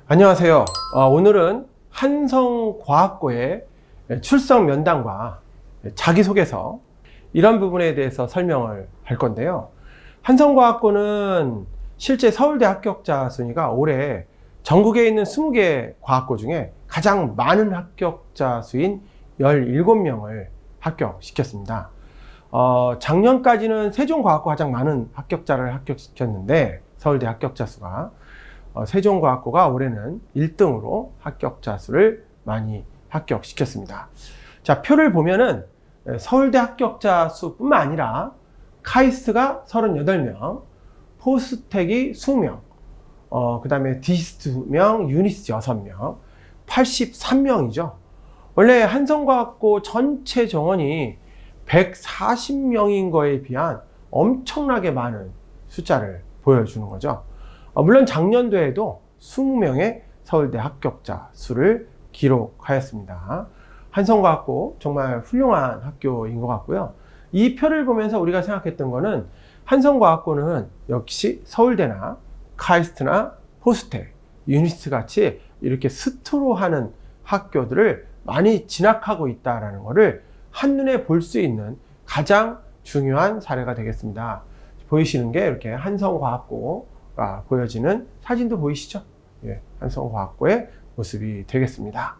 안녕하세요. 오늘은 한성과학고의 출석 면담과 자기소개서 이런 부분에 대해서 설명을 할 건데요. 한성과학고는 실제 서울대 합격자 순위가 올해 전국에 있는 20개 과학고 중에 가장 많은 합격자 수인 17명을 합격시켰습니다. 작년까지는 세종과학고 가장 많은 합격자를 합격시켰는데 서울대 합격자 수가 세종과학고가 올해는 1등으로 합격자 수를 많이 합격시켰습니다. 자, 표를 보면은 서울대 합격자 수뿐만 아니라 카이스트가 38명, 포스텍이 20명, 그 다음에 디스트 2명, 유니스 6명, 83명이죠. 원래 한성과학고 전체 정원이 140명인 거에 비한 엄청나게 많은 숫자를 보여주는 거죠. 물론 작년도에도 20명의 서울대 합격자 수를 기록하였습니다. 한성과학고 정말 훌륭한 학교인 것 같고요. 이 표를 보면서 우리가 생각했던 거는 한성과학고는 역시 서울대나 카이스트나 포스텍, 유니스트 같이 이렇게 스트로 하는 학교들을 많이 진학하고 있다는 것을 한눈에 볼 수 있는 가장 중요한 사례가 되겠습니다. 보이시는 게 이렇게 한성과학고가 보여지는 사진도 보이시죠? 예, 한성과학고의 모습이 되겠습니다.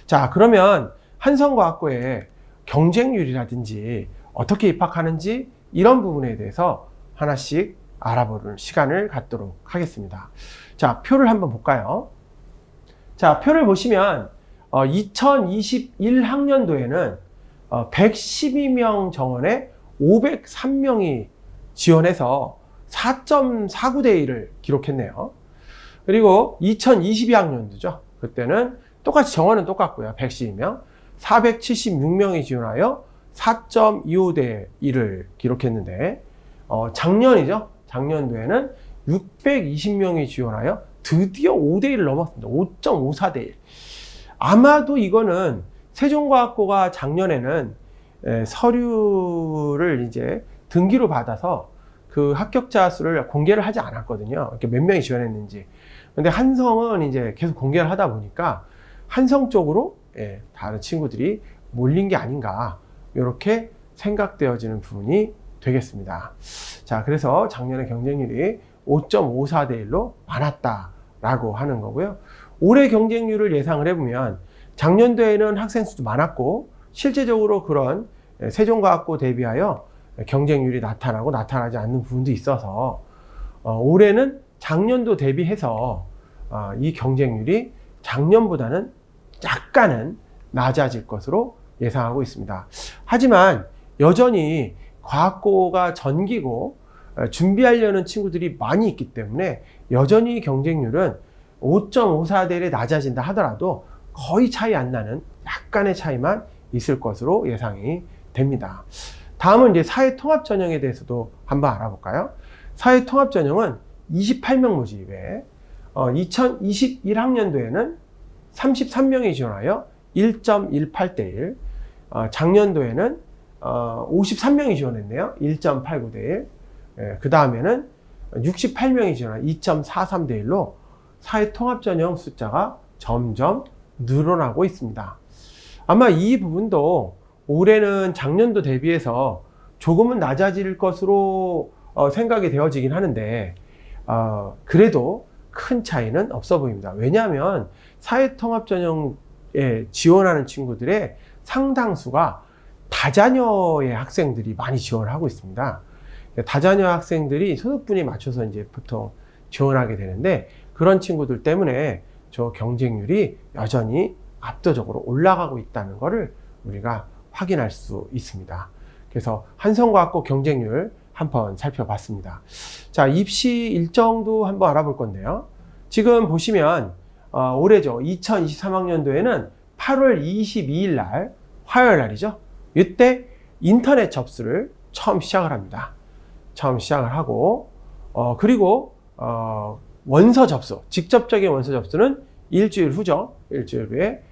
자, 그러면 한성과학고의 경쟁률이라든지 어떻게 입학하는지 이런 부분에 대해서 하나씩 알아보는 시간을 갖도록 하겠습니다. 자, 표를 한번 볼까요? 자, 표를 보시면 2021학년도에는 112명 정원에 503명이 지원해서 4.49대 1을 기록했네요. 그리고 2022학년도죠. 그때는 똑같이 정원은 똑같고요. 112명, 476명이 지원하여 4.25대 1을 기록했는데 작년이죠. 작년도에는 620명이 지원하여 드디어 5대 1을 넘었습니다. 5.54대 1. 아마도 이거는 세종과학고가 작년에는 서류를 이제 등기로 받아서 그 합격자 수를 공개를 하지 않았거든요. 이렇게 몇 명이 지원했는지. 근데 한성은 이제 계속 공개를 하다 보니까 한성 쪽으로 다른 친구들이 몰린 게 아닌가 이렇게 생각되어지는 부분이 되겠습니다. 자, 그래서 작년에 경쟁률이 5.54대 1로 많았다라고 하는 거고요. 올해 경쟁률을 예상을 해보면 작년도에는 학생 수도 많았고 실제적으로 그런 세종과학고 대비하여 경쟁률이 나타나고 나타나지 않는 부분도 있어서 올해는 작년도 대비해서 이 경쟁률이 작년보다는 약간은 낮아질 것으로 예상하고 있습니다. 하지만 여전히 과학고가 전기고 준비하려는 친구들이 많이 있기 때문에 여전히 경쟁률은 5.54대 1에 낮아진다 하더라도 거의 차이 안 나는 약간의 차이만 있을 것으로 예상이 됩니다. 다음은 이제 사회통합전형에 대해서도 한번 알아볼까요? 사회통합전형은 28명 모집에 2021학년도에는 33명이 지원하여 1.18대 1, 작년도에는 53명이 지원했네요. 1.89대 1. 그 다음에는 68명이 지원하여 2.43대 1로 사회통합전형 숫자가 점점 늘어나고 있습니다. 아마 이 부분도 올해는 작년도 대비해서 조금은 낮아질 것으로 생각이 되어지긴 하는데 그래도 큰 차이는 없어 보입니다. 왜냐하면 사회통합전형에 지원하는 친구들의 상당수가 다자녀의 학생들이 많이 지원을 하고 있습니다. 다자녀 학생들이 소득분이 맞춰서 이제 보통 지원하게 되는데 그런 친구들 때문에 저 경쟁률이 여전히 압도적으로 올라가고 있다는 것을 우리가 확인할 수 있습니다. 그래서 한성과학고 경쟁률 한번 살펴봤습니다. 자, 입시 일정도 한번 알아볼 건데요. 지금 보시면 올해죠. 2023학년도에는 8월 22일 날 화요일 날이죠. 이때 인터넷 접수를 처음 시작을 합니다. 처음 시작을 하고 그리고 원서 접수, 직접적인 원서 접수는 일주일 후죠. 일주일 후에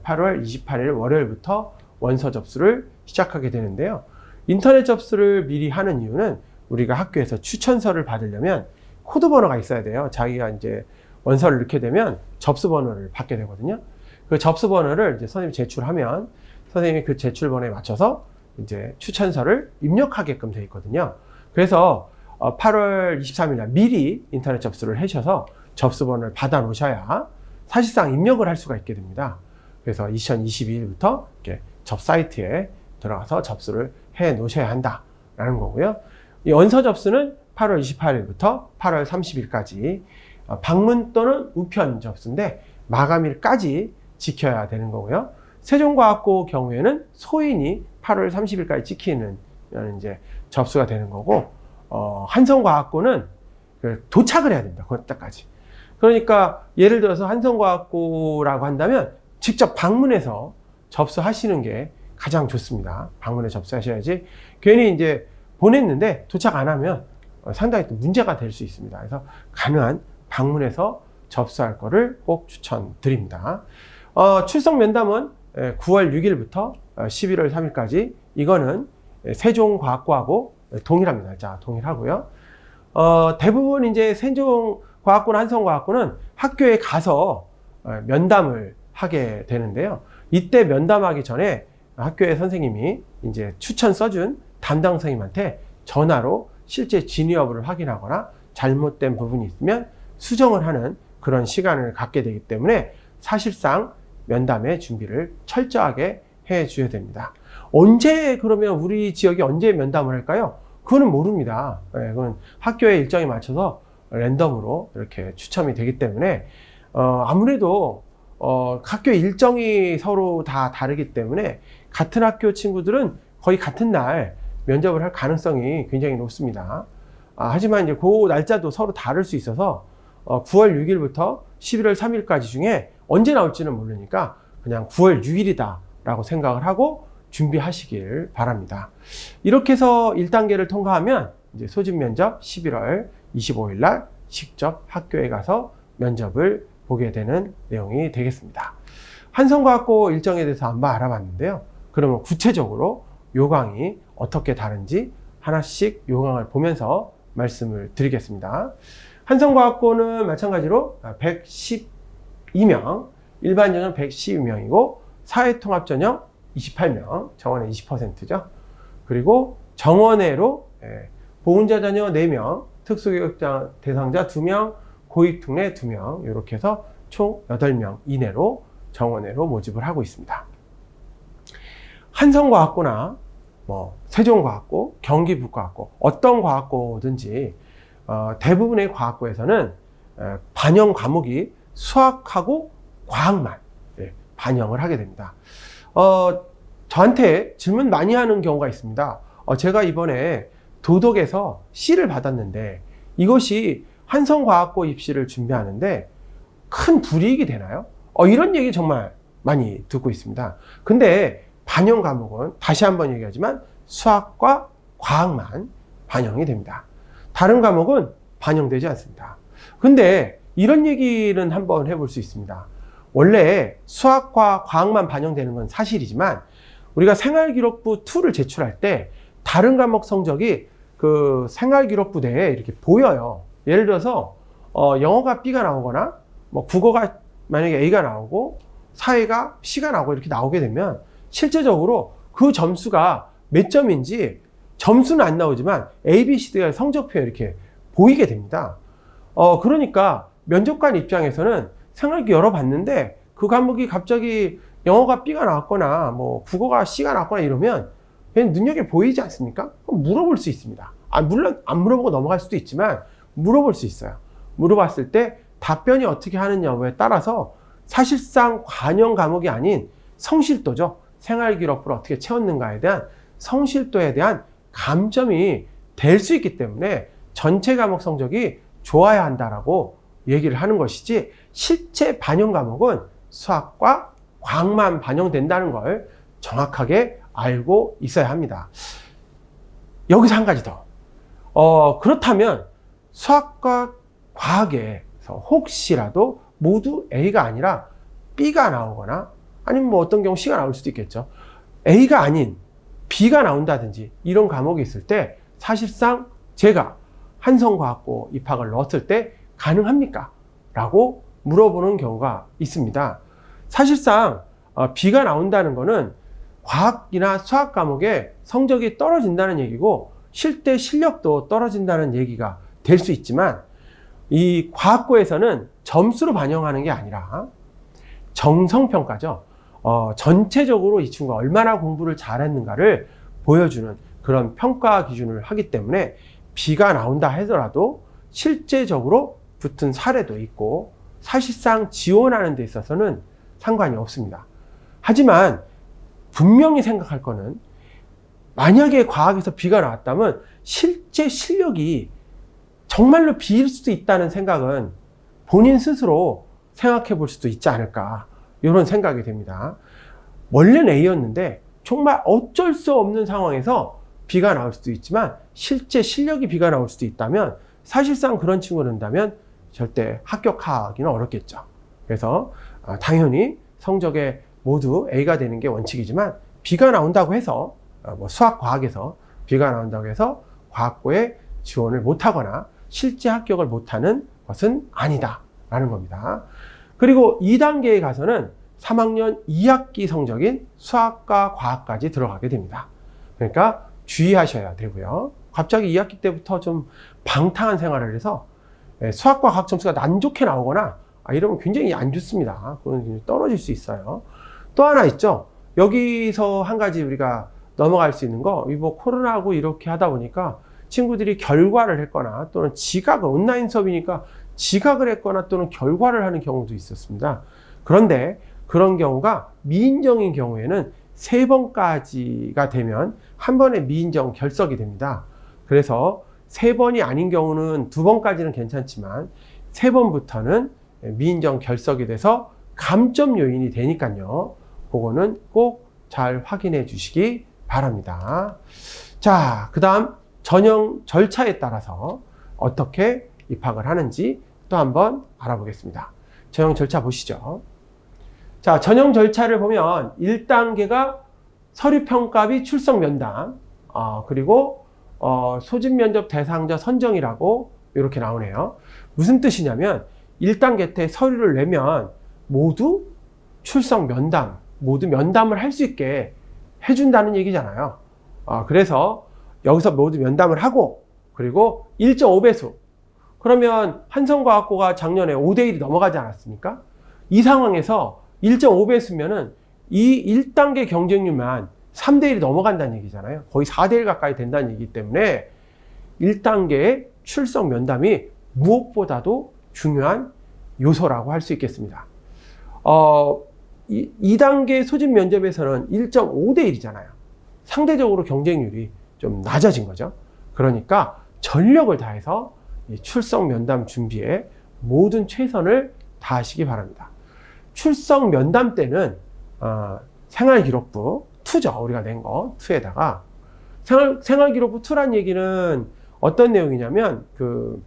8월 28일 월요일부터 원서 접수를 시작하게 되는데요. 인터넷 접수를 미리 하는 이유는 우리가 학교에서 추천서를 받으려면 코드 번호가 있어야 돼요. 자기가 이제 원서를 넣게 되면 접수 번호를 받게 되거든요. 그 접수 번호를 이제 선생님이 제출하면 선생님이 그 제출 번호에 맞춰서 이제 추천서를 입력하게끔 되어 있거든요. 그래서 8월 23일 날 미리 인터넷 접수를 하셔서 접수 번호를 받아 놓으셔야 사실상 입력을 할 수가 있게 됩니다. 그래서 2022년부터 이렇게 접사이트에 들어가서 접수를 해 놓으셔야 한다라는 거고요. 이 원서 접수는 8월 28일부터 8월 30일까지 방문 또는 우편 접수인데 마감일까지 지켜야 되는 거고요. 세종과학고 경우에는 소인이 8월 30일까지 지키는 이제 접수가 되는 거고, 한성과학고는 도착을 해야 됩니다. 그때까지. 그러니까 예를 들어서 한성과학고라고 한다면 직접 방문해서 접수하시는 게 가장 좋습니다. 방문해 접수하셔야지 괜히 이제 보냈는데 도착 안 하면 상당히 또 문제가 될 수 있습니다. 그래서 가능한 방문해서 접수할 거를 꼭 추천드립니다. 출석 면담은 9월 6일부터 11월 3일까지 이거는 세종과학고하고 동일합니다. 날짜 동일하고요. 대부분 이제 세종과학고나 한성과학고는 학교에 가서 면담을 하게 되는데요. 이때 면담하기 전에 학교의 선생님이 이제 추천 써준 담당 선생님한테 전화로 실제 진위 여부를 확인하거나 잘못된 부분이 있으면 수정을 하는 그런 시간을 갖게 되기 때문에 사실상 면담의 준비를 철저하게 해 주셔야 됩니다. 언제 그러면 우리 지역이 언제 면담을 할까요? 그거는 모릅니다. 그건 학교의 일정에 맞춰서 랜덤으로 이렇게 추첨이 되기 때문에 아무래도 학교 일정이 서로 다 다르기 때문에 같은 학교 친구들은 거의 같은 날 면접을 할 가능성이 굉장히 높습니다. 하지만 이제 그 날짜도 서로 다를 수 있어서 9월 6일부터 11월 3일까지 중에 언제 나올지는 모르니까 그냥 9월 6일이다 라고 생각을 하고 준비하시길 바랍니다. 이렇게 해서 1단계를 통과하면 이제 소집 면접 11월 25일 날 직접 학교에 가서 면접을 보게 되는 내용이 되겠습니다. 한성과학고 일정에 대해서 한번 알아봤는데요. 그러면 구체적으로 요강이 어떻게 다른지 하나씩 요강을 보면서 말씀을 드리겠습니다. 한성과학고는 마찬가지로 112명, 일반전형 112명이고 사회통합전형 28명, 정원의 20%죠. 그리고 정원외로 보훈자 자녀 4명, 특수교육 대상자 2명, 고위특례 2명 이렇게 해서 총 8명 이내로 정원외로 모집을 하고 있습니다. 한성과학고나 세종과학고, 경기북과학고 어떤 과학고든지 대부분의 과학고에서는 반영 과목이 수학하고 과학만 반영을 하게 됩니다. 저한테 질문 많이 하는 경우가 있습니다. 제가 이번에 도덕에서 C를 받았는데 이것이 한성과학고 입시를 준비하는데 큰 불이익이 되나요? 이런 얘기 정말 많이 듣고 있습니다. 근데 반영 과목은 다시 한번 얘기하지만 수학과 과학만 반영이 됩니다. 다른 과목은 반영되지 않습니다. 근데 이런 얘기는 한번 해볼 수 있습니다. 원래 수학과 과학만 반영되는 건 사실이지만 우리가 생활기록부 2를 제출할 때 다른 과목 성적이 그 생활기록부 내에 이렇게 보여요. 예를 들어서 영어가 B가 나오거나 국어가 만약에 A가 나오고 사회가 C가 나오고 이렇게 나오게 되면 실제적으로 그 점수가 몇 점인지 점수는 안 나오지만 A, B, C, D의 성적표에 이렇게 보이게 됩니다. 그러니까 면접관 입장에서는 생활기 열어봤는데 그 과목이 갑자기 영어가 B가 나왔거나 국어가 C가 나왔거나 이러면 그냥 눈여겨 보이지 않습니까? 그럼 물어볼 수 있습니다. 물론 안 물어보고 넘어갈 수도 있지만 물어볼 수 있어요. 물어봤을 때 답변이 어떻게 하느냐 여부에 따라서 사실상 관영 과목이 아닌 성실도죠. 생활기록부를 어떻게 채웠는가에 대한 성실도에 대한 감점이 될 수 있기 때문에 전체 과목 성적이 좋아야 한다라고 얘기를 하는 것이지 실제 반영 과목은 수학과 과학만 반영된다는 걸 정확하게 알고 있어야 합니다. 여기서 한 가지 더. 그렇다면 수학과 과학에서 혹시라도 모두 A가 아니라 B가 나오거나 아니면 어떤 경우 C가 나올 수도 있겠죠. A가 아닌 B가 나온다든지 이런 과목이 있을 때 사실상 제가 한성과학고 입학을 넣었을 때 가능합니까? 라고 물어보는 경우가 있습니다. 사실상 B가 나온다는 거는 과학이나 수학 과목에 성적이 떨어진다는 얘기고 실제 실력도 떨어진다는 얘기가 될 수 있지만, 이 과학고에서는 점수로 반영하는 게 아니라 정성평가죠. 전체적으로 이 친구가 얼마나 공부를 잘했는가를 보여주는 그런 평가 기준을 하기 때문에 B가 나온다 하더라도 실제적으로 붙은 사례도 있고 사실상 지원하는 데 있어서는 상관이 없습니다. 하지만 분명히 생각할 거는, 만약에 과학에서 B가 나왔다면 실제 실력이 정말로 B일 수도 있다는 생각은 본인 스스로 생각해 볼 수도 있지 않을까, 이런 생각이 됩니다. 원래는 A였는데 정말 어쩔 수 없는 상황에서 B가 나올 수도 있지만 실제 실력이 B가 나올 수도 있다면, 사실상 그런 친구를 한다면 절대 합격하기는 어렵겠죠. 그래서 당연히 성적에 모두 A가 되는 게 원칙이지만, B가 나온다고 해서 수학 과학에서 B가 나온다고 해서 과학고에 지원을 못하거나 실제 합격을 못하는 것은 아니다 라는 겁니다. 그리고 2단계에 가서는 3학년 2학기 성적인 수학과 과학까지 들어가게 됩니다. 그러니까 주의하셔야 되고요. 갑자기 2학기 때부터 좀 방탕한 생활을 해서 수학과 과학 점수가 안 좋게 나오거나 이러면 굉장히 안 좋습니다. 그건 떨어질 수 있어요. 또 하나 있죠. 여기서 한 가지 우리가 넘어갈 수 있는 거, 뭐 코로나하고 이렇게 하다 보니까 친구들이 결과를 했거나 또는 지각을, 온라인 수업이니까 지각을 했거나 또는 결과를 하는 경우도 있었습니다. 그런데 그런 경우가 미인정인 경우에는 3번까지가 되면 한 번에 미인정 결석이 됩니다. 그래서 3번이 아닌 경우는 2번까지는 괜찮지만 3번부터는 미인정 결석이 돼서 감점 요인이 되니까요. 그거는 꼭 잘 확인해 주시기 바랍니다. 자, 그 다음 전형 절차에 따라서 어떻게 입학을 하는지 또 한번 알아보겠습니다. 전형 절차 보시죠. 자, 전형 절차를 보면 1단계가 서류평가 및 출석 면담, 그리고 소집 면접 대상자 선정이라고 이렇게 나오네요. 무슨 뜻이냐면 1단계 때 서류를 내면 모두 출석 면담, 모두 면담을 할 수 있게 해준다는 얘기잖아요. 그래서 여기서 모두 면담을 하고, 그리고 1.5배수. 그러면 한성과학고가 작년에 5대1이 넘어가지 않았습니까? 이 상황에서 1.5배수면은 이 1단계 경쟁률만 3대1이 넘어간다는 얘기잖아요. 거의 4대1 가까이 된다는 얘기이기 때문에 1단계의 출석 면담이 무엇보다도 중요한 요소라고 할 수 있겠습니다. 2단계 소집 면접에서는 1.5대1이잖아요. 상대적으로 경쟁률이 좀 낮아진 거죠. 그러니까 전력을 다해서 이 출석 면담 준비에 모든 최선을 다하시기 바랍니다. 출석 면담 때는 생활기록부 2죠. 우리가 낸 거 2에다가 생활기록부 2란 얘기는 어떤 내용이냐면 그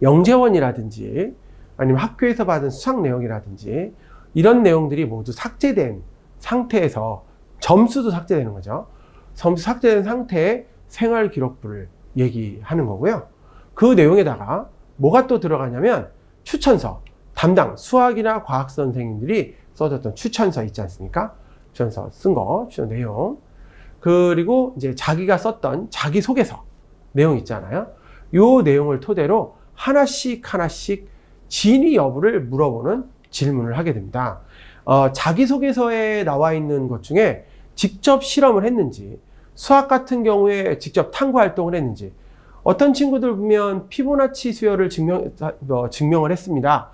영재원이라든지 아니면 학교에서 받은 수학 내용이라든지 이런 내용들이 모두 삭제된 상태에서, 점수도 삭제되는 거죠. 점수 삭제된 상태의 생활기록부를 얘기하는 거고요. 그 내용에다가 뭐가 또 들어가냐면 추천서, 담당 수학이나 과학 선생님들이 써줬던 추천서 있지 않습니까? 추천서 쓴 거, 추천 내용. 그리고 이제 자기가 썼던 자기소개서 내용 있잖아요. 요 내용을 토대로 하나씩 진위 여부를 물어보는 질문을 하게 됩니다. 자기소개서에 나와 있는 것 중에 직접 실험을 했는지, 수학 같은 경우에 직접 탐구 활동을 했는지, 어떤 친구들 보면 피보나치 수열을 증명을 했습니다.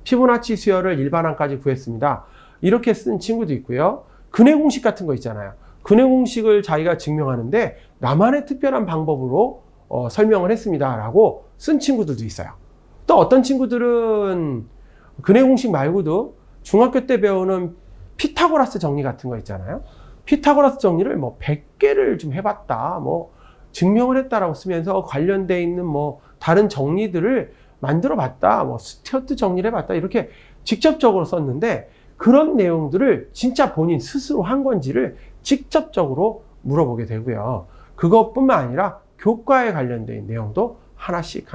피보나치 수열을 일반항까지 구했습니다. 이렇게 쓴 친구도 있고요. 근해 공식 같은 거 있잖아요. 근해 공식을 자기가 증명하는데 나만의 특별한 방법으로 설명을 했습니다 라고 쓴 친구들도 있어요. 또 어떤 친구들은 근해 공식 말고도 중학교 때 배우는 피타고라스 정리 같은 거 있잖아요. 피타고라스 정리를 100개를 좀 해봤다, 증명을 했다라고 쓰면서 관련돼 있는 다른 정리들을 만들어 봤다, 스튜어트 정리를 해봤다, 이렇게 직접적으로 썼는데, 그런 내용들을 진짜 본인 스스로 한 건지를 직접적으로 물어보게 되고요. 그것뿐만 아니라 교과에 관련된 내용도 하나씩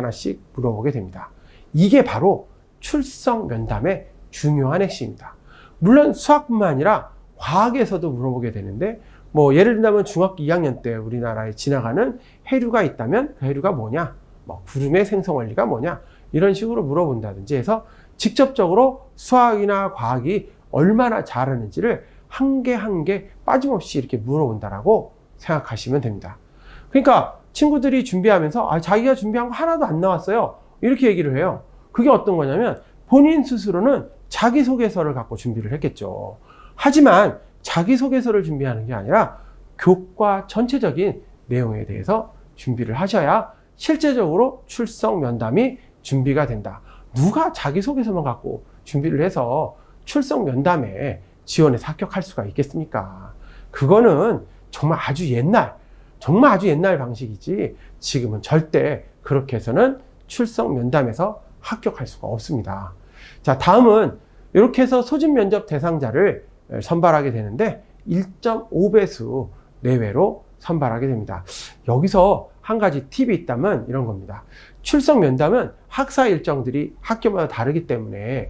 물어보게 됩니다. 이게 바로 출석 면담의 중요한 핵심입니다. 물론 수학뿐만 아니라 과학에서도 물어보게 되는데, 뭐 예를 들면 중학교 2학년 때 우리나라에 지나가는 해류가 있다면 그 해류가 뭐냐, 뭐 구름의 생성 원리가 뭐냐, 이런 식으로 물어본다든지 해서 직접적으로 수학이나 과학이 얼마나 잘하는지를 한 개 한 개 빠짐없이 이렇게 물어본다라고 생각하시면 됩니다. 그러니까 친구들이 준비하면서 자기가 준비한 거 하나도 안 나왔어요, 이렇게 얘기를 해요. 그게 어떤 거냐면 본인 스스로는 자기소개서를 갖고 준비를 했겠죠. 하지만 자기소개서를 준비하는 게 아니라 교과 전체적인 내용에 대해서 준비를 하셔야 실제적으로 출석 면담이 준비가 된다. 누가 자기소개서만 갖고 준비를 해서 출석 면담에 지원해서 합격할 수가 있겠습니까? 그거는 정말 아주 옛날 방식이지 지금은 절대 그렇게 해서는 출석 면담에서 합격할 수가 없습니다. 자, 다음은 이렇게 해서 소집 면접 대상자를 선발하게 되는데 1.5배수 내외로 선발하게 됩니다. 여기서 한 가지 팁이 있다면 이런 겁니다. 출석 면담은 학사 일정들이 학교마다 다르기 때문에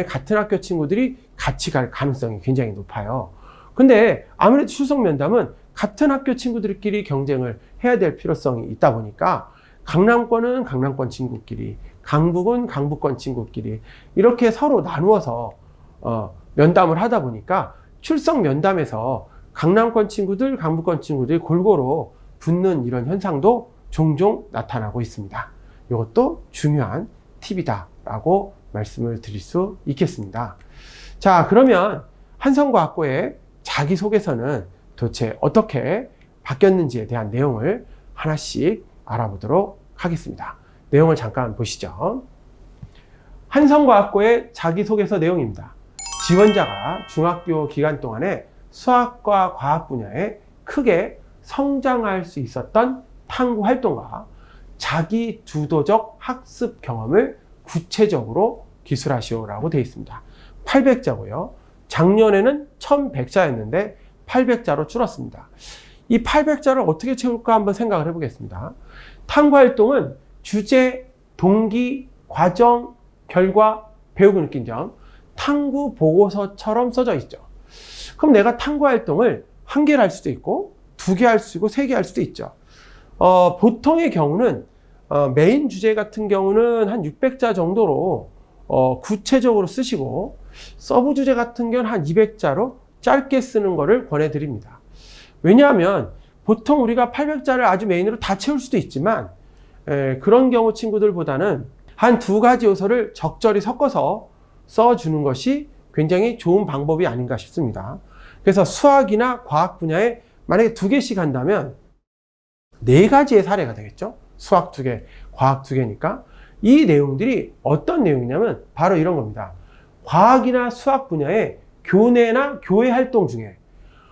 같은 학교 친구들이 같이 갈 가능성이 굉장히 높아요. 근데 아무래도 출석 면담은 같은 학교 친구들끼리 경쟁을 해야 될 필요성이 있다 보니까 강남권은 강남권 친구끼리, 강북은 강북권 친구끼리 이렇게 서로 나누어서 면담을 하다 보니까 출석 면담에서 강남권 친구들, 강북권 친구들이 골고루 붙는 이런 현상도 종종 나타나고 있습니다. 이것도 중요한 팁이다라고 말씀을 드릴 수 있겠습니다. 자, 그러면 한성과학고의 자기소개서는 도대체 어떻게 바뀌었는지에 대한 내용을 하나씩 알아보도록 하겠습니다. 내용을 잠깐 보시죠. 한성과학고의 자기소개서 내용입니다. 지원자가 중학교 기간 동안에 수학과 과학 분야에 크게 성장할 수 있었던 탐구 활동과 자기 주도적 학습 경험을 구체적으로 기술하시오라고 되어 있습니다. 800자고요. 작년에는 1100자였는데 800자로 줄었습니다. 이 800자를 어떻게 채울까 한번 생각을 해보겠습니다. 탐구 활동은 주제, 동기, 과정, 결과, 배우고 느낀 점, 탐구 보고서처럼 써져 있죠. 그럼 내가 탐구 활동을 1개를 할 수도 있고 2개 할 수 있고 3개 할 수도 있죠. 보통의 경우는 메인 주제 같은 경우는 한 600자 정도로 구체적으로 쓰시고, 서브 주제 같은 경우는 한 200자로 짧게 쓰는 거를 권해드립니다. 왜냐하면 보통 우리가 800자를 아주 메인으로 다 채울 수도 있지만 그런 경우 친구들보다는 한 2가지 요소를 적절히 섞어서 써주는 것이 굉장히 좋은 방법이 아닌가 싶습니다. 그래서 수학이나 과학 분야에 만약에 2개씩 한다면 4가지의 사례가 되겠죠. 수학 2개, 과학 2개니까. 이 내용들이 어떤 내용이냐면 바로 이런 겁니다. 과학이나 수학 분야의 교내나 교외 활동 중에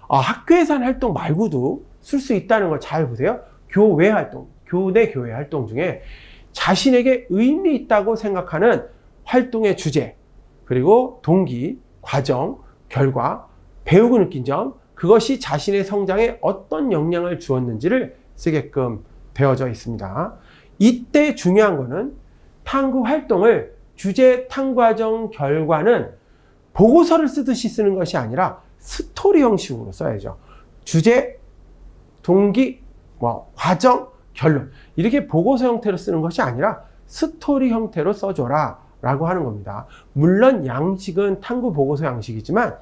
학교에서 한 활동 말고도 쓸 수 있다는 걸 잘 보세요. 교외 활동, 교내 교외 활동 중에 자신에게 의미 있다고 생각하는 활동의 주제, 그리고 동기, 과정, 결과, 배우고 느낀 점, 그것이 자신의 성장에 어떤 영향을 주었는지를 쓰게끔 되어져 있습니다. 이때 중요한 거는 탐구 활동을 주제, 탐구 과정, 결과는 보고서를 쓰듯이 쓰는 것이 아니라 스토리 형식으로 써야죠. 주제, 동기, 과정, 결론, 이렇게 보고서 형태로 쓰는 것이 아니라 스토리 형태로 써줘라 라고 하는 겁니다. 물론 양식은 탐구 보고서 양식이지만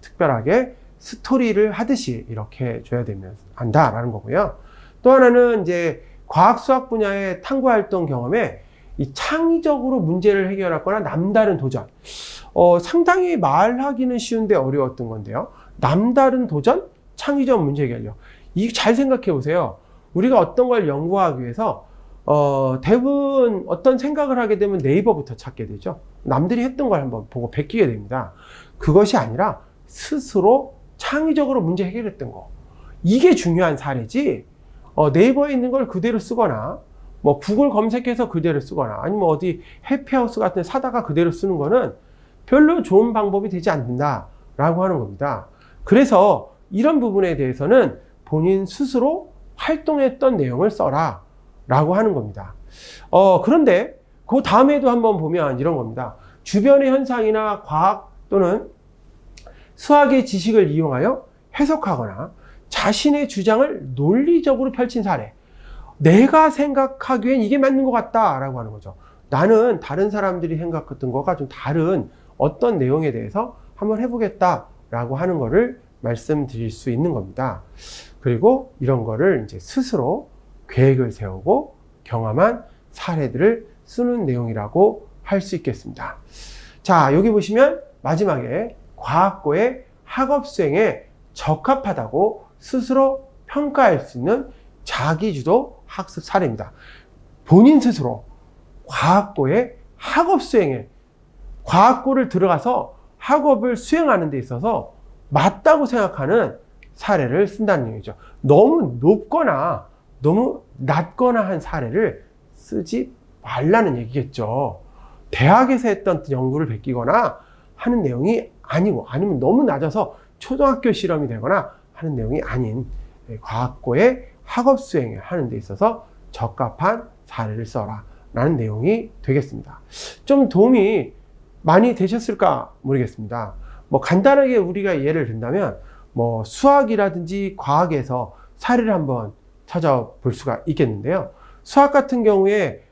특별하게 스토리를 하듯이 이렇게 줘야 되면 한다라는 거고요. 또 하나는 이제 과학 수학 분야의 탐구 활동 경험에 이 창의적으로 문제를 해결하거나 남다른 도전, 상당히 말하기는 쉬운데 어려웠던 건데요. 남다른 도전, 창의적 문제 해결력. 이 잘 생각해 보세요. 우리가 어떤 걸 연구하기 위해서 대부분 어떤 생각을 하게 되면 네이버부터 찾게 되죠. 남들이 했던 걸 한번 보고 베끼게 됩니다. 그것이 아니라 스스로 창의적으로 문제 해결했던 거, 이게 중요한 사례지, 네이버에 있는 걸 그대로 쓰거나 구글 검색해서 그대로 쓰거나 아니면 어디 해피하우스 같은 데 사다가 그대로 쓰는 거는 별로 좋은 방법이 되지 않는다라고 하는 겁니다. 그래서 이런 부분에 대해서는 본인 스스로 활동했던 내용을 써라 라고 하는 겁니다. 그런데 그 다음에도 한번 보면 이런 겁니다. 주변의 현상이나 과학 또는 수학의 지식을 이용하여 해석하거나 자신의 주장을 논리적으로 펼친 사례. 내가 생각하기엔 이게 맞는 것 같다라고 하는 거죠. 나는 다른 사람들이 생각했던 것과 좀 다른 어떤 내용에 대해서 한번 해보겠다라고 하는 거를 말씀드릴 수 있는 겁니다. 그리고 이런 거를 이제 스스로 계획을 세우고 경험한 사례들을 쓰는 내용이라고 할 수 있겠습니다. 자, 여기 보시면 마지막에 과학고의 학업 수행에 적합하다고 스스로 평가할 수 있는 자기주도 학습 사례입니다. 본인 스스로 과학고의 학업 수행에, 과학고를 들어가서 학업을 수행하는 데 있어서 맞다고 생각하는 사례를 쓴다는 얘기죠. 너무 높거나 너무 낮거나 한 사례를 쓰지 말라는 얘기겠죠. 대학에서 했던 연구를 베끼거나 하는 내용이 아니고, 아니면 너무 낮아서 초등학교 실험이 되거나 하는 내용이 아닌 과학고의 학업 수행을 하는 데 있어서 적합한 사례를 써라 라는 내용이 되겠습니다. 좀 도움이 많이 되셨을까 모르겠습니다. 뭐 간단하게 우리가 예를 든다면 뭐 수학이라든지 과학에서 사례를 한번 찾아볼 수가 있겠는데요. 수학 같은 경우에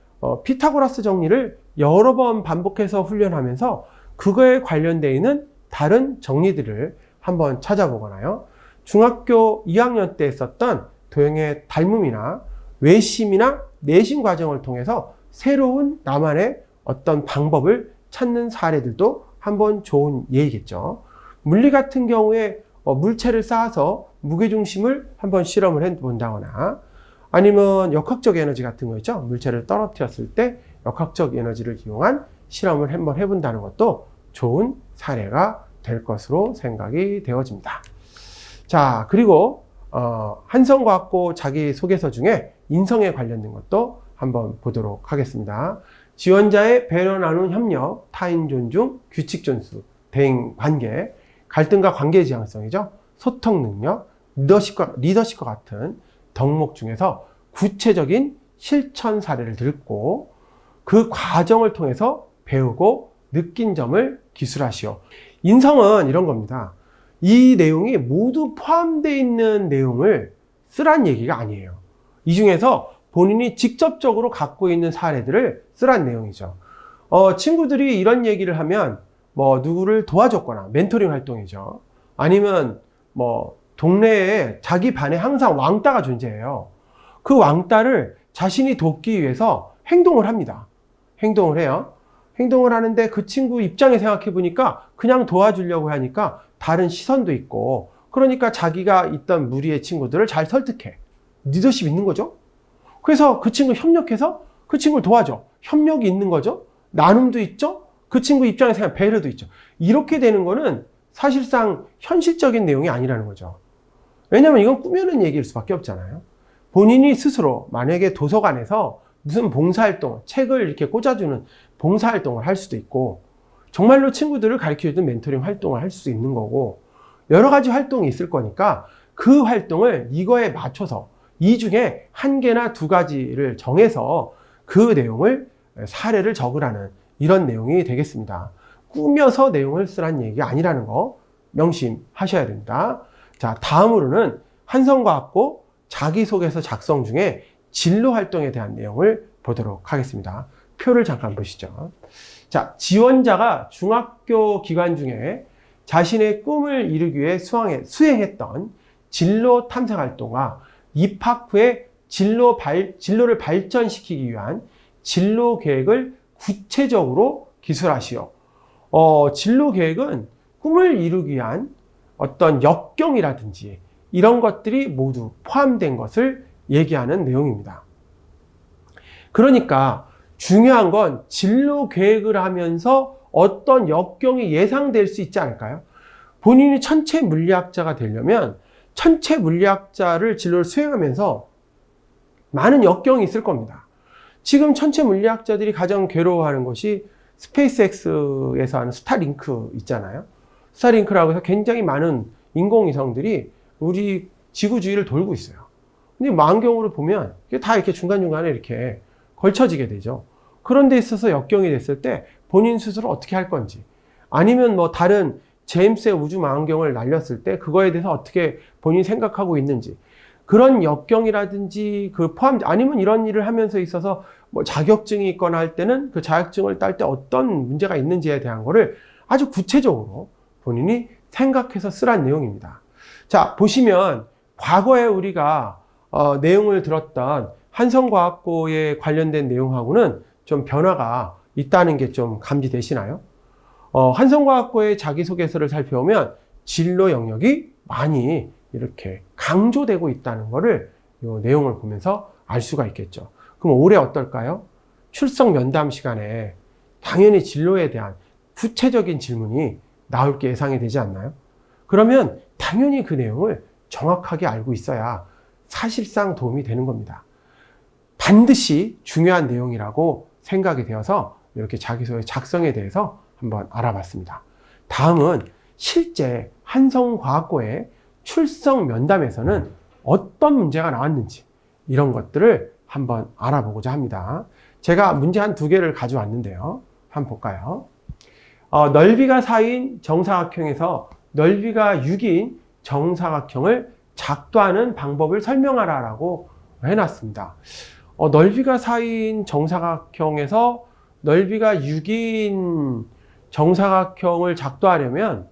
피타고라스 정리를 여러 번 반복해서 훈련하면서 그거에 관련되어 있는 다른 정리들을 한번 찾아보거나요. 중학교 2학년 때 썼던 도형의 닮음이나 외심이나 내심 과정을 통해서 새로운 나만의 어떤 방법을 찾는 사례들도 한번 좋은 예이겠죠. 물리 같은 경우에 물체를 쌓아서 무게중심을 한번 실험을 해본다거나, 아니면 역학적 에너지 같은 거 있죠. 물체를 떨어뜨렸을 때 역학적 에너지를 이용한 실험을 한번 해본다는 것도 좋은 사례가 될 것으로 생각이 되어집니다. 자, 그리고 한성과학고 자기소개서 중에 인성에 관련된 것도 한번 보도록 하겠습니다. 지원자의 배려 나눈 협력, 타인 존중, 규칙 준수, 대인 관계, 갈등과 관계 지향성이죠. 소통 능력, 리더십과 같은 덕목 중에서 구체적인 실천 사례를 듣고 그 과정을 통해서 배우고 느낀 점을 기술하시오. 인성은 이런 겁니다. 이 내용이 모두 포함되어 있는 내용을 쓰란 얘기가 아니에요. 이 중에서 본인이 직접적으로 갖고 있는 사례들을 쓰란 내용이죠. 친구들이 이런 얘기를 하면 뭐 누구를 도와줬거나 멘토링 활동이죠. 아니면 뭐 동네에 자기 반에 항상 왕따가 존재해요. 그 왕따를 자신이 돕기 위해서 행동을 합니다. 행동을 해요. 행동을 하는데 그 친구 입장에 생각해 보니까 그냥 도와주려고 하니까 다른 시선도 있고, 그러니까 자기가 있던 무리의 친구들을 잘 설득해. 리더십 있는 거죠. 그래서 그 친구 협력해서 그 친구를 도와줘. 협력이 있는 거죠. 나눔도 있죠. 그 친구 입장에 생각 배려도 있죠. 이렇게 되는 거는 사실상 현실적인 내용이 아니라는 거죠. 왜냐하면 이건 꾸며낸 얘기일 수밖에 없잖아요. 본인이 스스로 만약에 도서관에서 무슨 봉사활동, 책을 이렇게 꽂아주는 봉사활동을 할 수도 있고, 정말로 친구들을 가르쳐주는 멘토링 활동을 할 수 있는 거고, 여러 가지 활동이 있을 거니까 그 활동을 이거에 맞춰서 이 중에 한 개나 두 가지를 정해서 그 내용을 사례를 적으라는 이런 내용이 되겠습니다. 꾸며서 내용을 쓰라는 얘기가 아니라는 거 명심하셔야 됩니다. 자, 다음으로는 한성과학고 자기소개서 작성 중에 진로 활동에 대한 내용을 보도록 하겠습니다. 표를 잠깐 보시죠. 자, 지원자가 중학교 기간 중에 자신의 꿈을 이루기 위해 수행했던 진로 탐색 활동과 입학 후에 진로를 발전시키기 위한 진로 계획을 구체적으로 기술하시오. 진로 계획은 꿈을 이루기 위한 어떤 역경이라든지 이런 것들이 모두 포함된 것을 얘기하는 내용입니다. 그러니까 중요한 건 진로 계획을 하면서 어떤 역경이 예상될 수 있지 않을까요? 본인이 천체 물리학자가 되려면 천체 물리학자를 진로를 수행하면서 많은 역경이 있을 겁니다. 지금 천체 물리학자들이 가장 괴로워하는 것이 스페이스X에서 하는 스타링크 있잖아요. 스타링크라고 해서 굉장히 많은 인공위성들이 우리 지구 주위를 돌고 있어요. 근데 망경으로 보면 다 이렇게 중간중간에 이렇게 걸쳐지게 되죠. 그런 데 있어서 역경이 됐을 때 본인 스스로 어떻게 할 건지, 아니면 뭐 다른 제임스의 우주망원경을 날렸을 때 그거에 대해서 어떻게 본인이 생각하고 있는지, 그런 역경이라든지 아니면 이런 일을 하면서 있어서 뭐 자격증이 있거나 할 때는 그 자격증을 딸 때 어떤 문제가 있는지에 대한 거를 아주 구체적으로 본인이 생각해서 쓰란 내용입니다. 자, 보시면 과거에 우리가 내용을 들었던 한성과학고에 관련된 내용하고는 좀 변화가 있다는 게 좀 감지되시나요? 한성과학고의 자기소개서를 살펴보면 진로 영역이 많이 이렇게 강조되고 있다는 것을 이 내용을 보면서 알 수가 있겠죠. 그럼 올해 어떨까요? 출석 면담 시간에 당연히 진로에 대한 구체적인 질문이 나올 게 예상이 되지 않나요? 그러면 당연히 그 내용을 정확하게 알고 있어야 사실상 도움이 되는 겁니다. 반드시 중요한 내용이라고 생각이 되어서 이렇게 자기소개 작성에 대해서 한번 알아봤습니다. 다음은 실제 한성과학고의 출석 면담에서는 어떤 문제가 나왔는지 이런 것들을 한번 알아보고자 합니다. 제가 문제 한 2개를 가져왔는데요. 한번 볼까요? 넓이가 4인 정사각형에서 넓이가 6인 정사각형을 작도하는 방법을 설명하라 라고 해놨습니다. 넓이가 4인 정사각형에서 넓이가 6인 정사각형을 작도하려면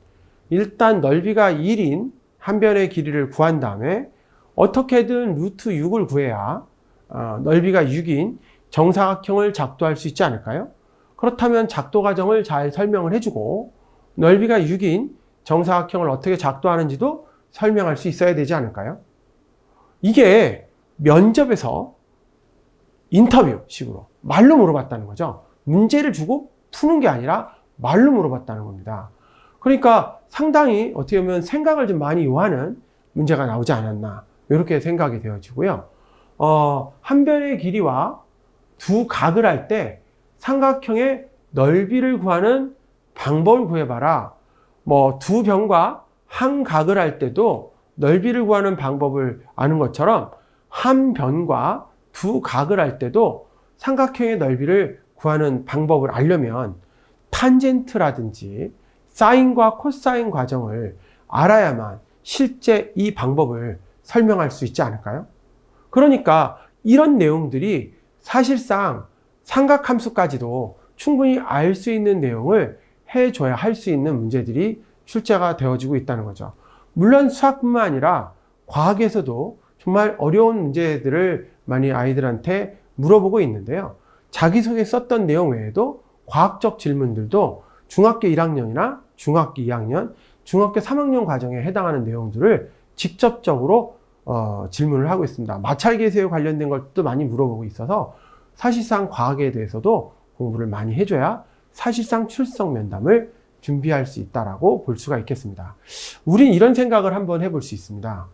일단 넓이가 1인 한 변의 길이를 구한 다음에 어떻게든 루트 6을 구해야 넓이가 6인 정사각형을 작도할 수 있지 않을까요? 그렇다면 작도 과정을 잘 설명을 해주고 넓이가 6인 정사각형을 어떻게 작도하는지도 설명할 수 있어야 되지 않을까요? 이게 면접에서 인터뷰식으로 말로 물어봤다는 거죠. 문제를 주고 푸는 게 아니라 말로 물어봤다는 겁니다. 그러니까 상당히 어떻게 보면 생각을 좀 많이 요하는 문제가 나오지 않았나 이렇게 생각이 되어지고요. 한 변의 길이와 두 각을 할 때 삼각형의 넓이를 구하는 방법을 구해봐라. 뭐 두 변과 한 각을 할 때도 넓이를 구하는 방법을 아는 것처럼 한 변과 두 각을 할 때도 삼각형의 넓이를 구하는 방법을 알려면 탄젠트라든지 사인과 코사인 과정을 알아야만 실제 이 방법을 설명할 수 있지 않을까요? 그러니까 이런 내용들이 사실상 삼각함수까지도 충분히 알 수 있는 내용을 해줘야 할 수 있는 문제들이 출제가 되어지고 있다는 거죠. 물론 수학뿐만 아니라 과학에서도 정말 어려운 문제들을 많이 아이들한테 물어보고 있는데요. 자기소개 썼던 내용 외에도 과학적 질문들도 중학교 1학년이나 중학교 2학년, 중학교 3학년 과정에 해당하는 내용들을 직접적으로 질문을 하고 있습니다. 마찰계수에 관련된 것도 많이 물어보고 있어서 사실상 과학에 대해서도 공부를 많이 해줘야 사실상 출석 면담을 준비할 수 있다라고 볼 수가 있겠습니다. 우린 이런 생각을 한번 해볼 수 있습니다.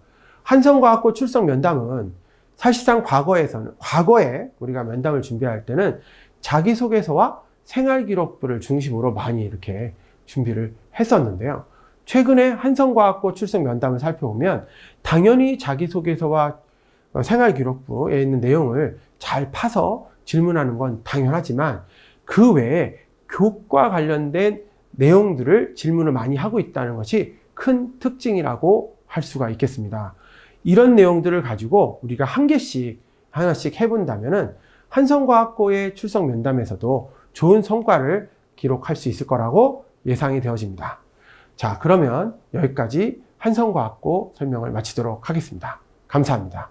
한성과학고 출석 면담은 사실상 과거에 우리가 면담을 준비할 때는 자기소개서와 생활기록부를 중심으로 많이 이렇게 준비를 했었는데요. 최근에 한성과학고 출석 면담을 살펴보면 당연히 자기소개서와 생활기록부에 있는 내용을 잘 파서 질문하는 건 당연하지만 그 외에 교과 관련된 내용들을 질문을 많이 하고 있다는 것이 큰 특징이라고 할 수가 있겠습니다. 이런 내용들을 가지고 우리가 하나씩 해본다면은 한성과학고의 출석 면담에서도 좋은 성과를 기록할 수 있을 거라고 예상이 되어집니다. 자, 그러면 여기까지 한성과학고 설명을 마치도록 하겠습니다. 감사합니다.